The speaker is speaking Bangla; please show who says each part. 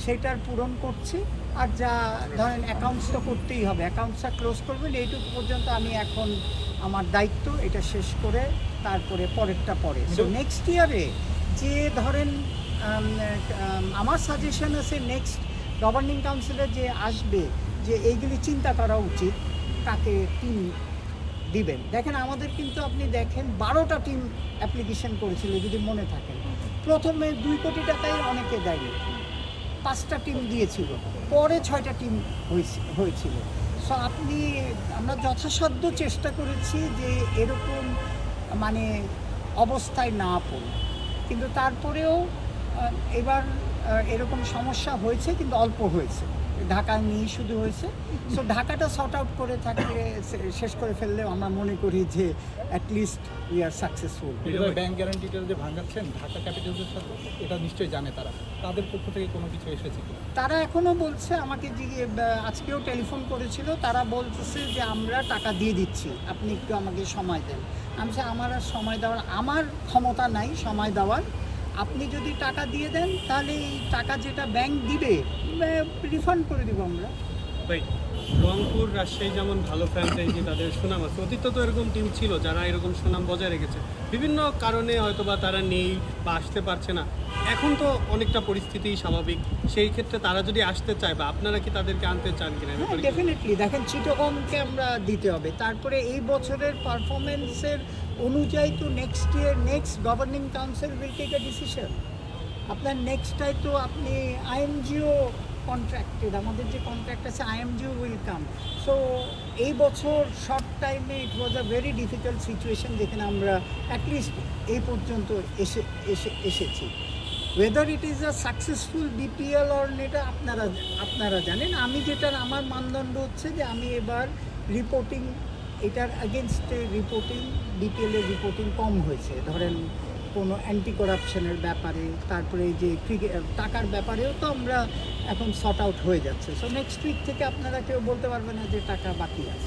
Speaker 1: সেটার পূরণ করছি। আর যা ধরেন অ্যাকাউন্টস তো করতেই হবে, অ্যাকাউন্টসটা ক্লোজ করবেন এইটুকু পর্যন্ত আমি এখন আমার দায়িত্ব, এটা শেষ করে তারপরে পরেরটা পরে। সো নেক্সট ইয়ারে যে ধরেন আমার সাজেশন আছে নেক্সট গভর্নিং কাউন্সিলে যে আসবে, যে এইগুলি চিন্তা করা উচিত কাকে টিম দিবেন। দেখেন আমাদের কিন্তু আপনি দেখেন 12টা টিম অ্যাপ্লিকেশন করেছিল যদি মনে থাকে। প্রথমে 2 কোটি টাকাই অনেকে দেয়নি, 5টা টিম দিয়েছিল, পরে 6টা টিম হয়েছিল। সো আমরা যথাসাধ্য চেষ্টা করেছি যে এরকম মানে অবস্থায় না পড়ি, কিন্তু তারপরেও এবার এরকম সমস্যা হয়েছে, কিন্তু অল্প হয়েছে, ঢাকা নিয়ে শুধু হয়েছে। সো ঢাকাটা সর্ট আউট করে থাকলে শেষ করে ফেললেও আমরা মনে করি যে at least we are successful.
Speaker 2: Bank গ্যারান্টিটা যে ভাঙাচ্ছেন ঢাকা ক্যাপিটালসের সাথে, এটা নিশ্চয়ই জানে তারা, তাদের পক্ষ থেকে কোনো কিছু এসেছে কিনা?
Speaker 1: তারা এখনও বলছে, আমাকে আজকেও টেলিফোন করেছিল, তারা বলতেছে যে আমরা টাকা দিয়ে দিচ্ছি, আপনি একটু আমাকে সময় দেন। আমি আমার আর সময় দেওয়ার আমার ক্ষমতা নাই সময় দেওয়ার। আপনি যদি টাকা দিয়ে দেন তাহলে এই টাকা যেটা ব্যাংক দিবে রিফান্ড করে দেবো আমরা।
Speaker 3: ভাই, রংপুর রাজশাহী যেমন ভালো ফ্র্যাঞ্চাইজি, তাদের সুনাম আছে, অতীতে তো এরকম টিম ছিল যারা এরকম সুনাম বজায় রেখেছে, বিভিন্ন কারণে হয়তো বা তারা নেই বা আসতে পারছে না। এখন তো অনেকটা পরিস্থিতি স্বাভাবিক, সেই ক্ষেত্রে তারা যদি আসতে চায় বা আপনারা কি তাদেরকে আনতে চান কিনা?
Speaker 1: হ্যাঁ, ডেফিনেটলি। দেখেন চিটাগংকে আমরা দিতে হবে, তারপরে এই বছরের পারফরমেন্সের অনুযায়ী তো next governing council will take a decision. আপনার নেক্সটটাই তো আপনি আইএমজিও কন্ট্রাক্টেড, আমাদের যে কন্ট্রাক্ট আছে আইএমজিও উইল কাম। সো এই বছর শর্ট টাইমে ইট ওয়াজ আ ভেরি ডিফিকাল্ট সিচুয়েশন, যেখানে আমরা অ্যাটলিস্ট এই পর্যন্ত এসেছি। Weather it is a successful BPL or এটা আপনারা জানেন। আমার মানদণ্ড হচ্ছে যে আমি এবার রিপোর্টিং, এটার এগেনস্টে রিপোর্টিং, বিপিএলের রিপোর্টিং কম হয়েছে, ধরেন কোনো অ্যান্টি করাপশনের ব্যাপারে, তারপরে এই যে টাকার ব্যাপারেও তো আমরা এখন সর্ট আউট হয়ে যাচ্ছে। সো নেক্সট উইক থেকে আপনারা কেউ বলতে পারবে না যে টাকা বাকি আছে।